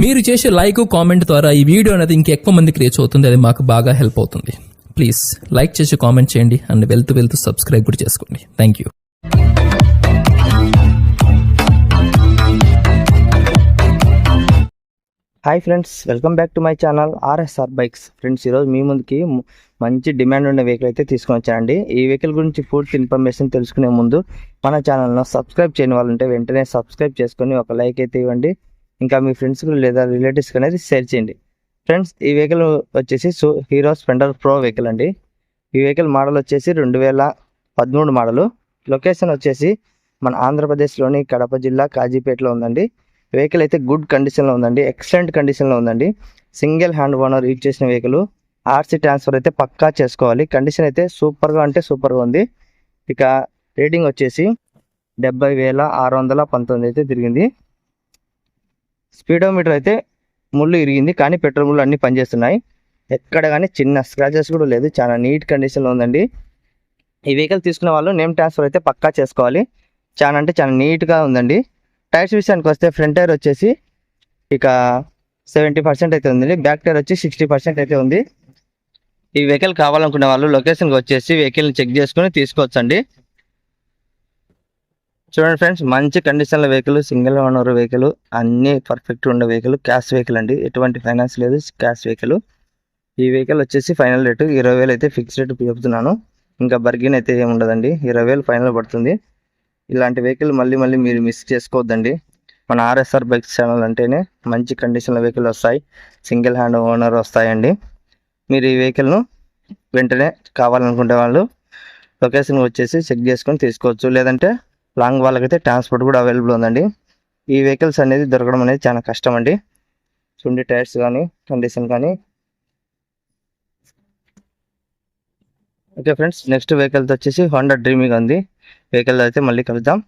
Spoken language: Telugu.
మీరు చేసే లైక్ కామెంట్ ద్వారా ఈ వీడియో అనేది ఇంకెక్కువ మందికి రీచ్ అవుతుంది. అది మాకు బాగా హెల్ప్ అవుతుంది. ప్లీజ్ లైక్ చేసి కామెంట్ చేయండి అండ్ వెళ్తూ సబ్స్క్రైబ్ కూడా చేసుకోండి. Thank you. Hi friends, welcome back to my channel R S R bikes. Friends, ఈరోజు మీ ముందుకి మంచి డిమాండ్ ఉన్న వెహికల్ అయితే తీసుకొని వచ్చానండి. ఈ వెహికల్ గురించి పూర్తి ఇన్ఫర్మేషన్ తెలుసుకునే ముందు మన ఛానల్ను సబ్స్క్రైబ్ చేయని వాళ్ళు ఉంటే వెంటనే సబ్స్క్రైబ్ చేసుకొని ఒక లైక్ అయితే ఇవ్వండి. ఇంకా మీ ఫ్రెండ్స్కి లేదా రిలేటివ్స్కి అనేది షేర్ చేయండి. ఫ్రెండ్స్, ఈ వెహికల్ వచ్చేసి హీరో స్ప్లెండర్ ప్రో వెహికల్ అండి. ఈ వెహికల్ మోడల్ వచ్చేసి 2013 మోడలు. లొకేషన్ వచ్చేసి మన ఆంధ్రప్రదేశ్లోని కడప జిల్లా కాజీపేటలో ఉందండి. వెహికల్ అయితే గుడ్ కండిషన్లో ఉందండి, ఎక్సలెంట్ కండిషన్లో ఉందండి. సింగిల్ హ్యాండ్ ఓనర్ యూజ్ చేసిన వెహికల్. ఆర్సీ ట్రాన్స్ఫర్ అయితే పక్కా చేసుకోవాలి. కండిషన్ అయితే సూపర్గా అంటే సూపర్గా ఉంది. ఇక రేటింగ్ వచ్చేసి 70,619 అయితే తిరిగింది. స్పీడోమీటర్ అయితే ముళ్ళు ఇరిగింది, కానీ పెట్రోల్ ముళ్ళు అన్నీ పనిచేస్తున్నాయి. ఎక్కడ కానీ చిన్న స్క్రాచెస్ కూడా లేదు. చాలా నీట్ కండిషన్లో ఉందండి. ఈ వెహికల్ తీసుకున్న వాళ్ళు నేమ్ ట్రాన్స్ఫర్ అయితే పక్కా చేసుకోవాలి. చాలా అంటే చాలా నీట్గా ఉందండి. టైర్స్ విషయానికి వస్తే ఫ్రంట్ టైర్ వచ్చేసి ఇక 70% అయితే ఉందండి. బ్యాక్ టైర్ వచ్చి 60% అయితే ఉంది. ఈ వెహికల్ కావాలనుకునే వాళ్ళు లొకేషన్కి వచ్చేసి వెహికల్ని చెక్ చేసుకుని తీసుకోవచ్చండి. చూడండి ఫ్రెండ్స్, మంచి కండిషన్ల వెహికల్, సింగిల్ ఓనర్ వెహికల్, అన్నీ పర్ఫెక్ట్ ఉండే వెహికల్, క్యాష్ వెహికల్ అండి. ఎటువంటి ఫైనాన్స్ లేదు, క్యాష్ వెహికల్. ఈ వెహికల్ వచ్చేసి ఫైనల్ రేటు 20,000 అయితే ఫిక్స్ రేటు చెప్తున్నాను. ఇంకా బర్గిన్ అయితే ఏమి ఉండదండి. 20,000 ఫైనల్ పడుతుంది. ఇలాంటి వెహికల్ మళ్ళీ మీరు మిస్ చేసుకోవద్దండి. మన ఆర్ఎస్ఆర్ బైక్స్ ఛానల్ అంటేనే మంచి కండిషన్ల వెహికల్ వస్తాయి, సింగిల్ హ్యాండ్ ఓనర్ వస్తాయండి. మీరు ఈ వెహికల్ను వెంటనే కావాలనుకుంటే వాళ్ళు లొకేషన్ వచ్చేసి చెక్ చేసుకొని తీసుకోవచ్చు. లేదంటే లాంగ్ వాళ్ళకైతే ట్రాన్స్పోర్ట్ కూడా అవైలబుల్ ఉందండి. ఈ వెహికల్స్ అనేది దొరకడం అనేది చాలా కష్టం అండి. చూడండి, టైర్స్ కానీ కండిషన్ కానీ. ఓకే ఫ్రెండ్స్, నెక్స్ట్ వెహికల్ వచ్చేసి హోండా డ్రీమింగ్ ఉంది. వెహికల్ అయితే మళ్ళీ కలుద్దాం.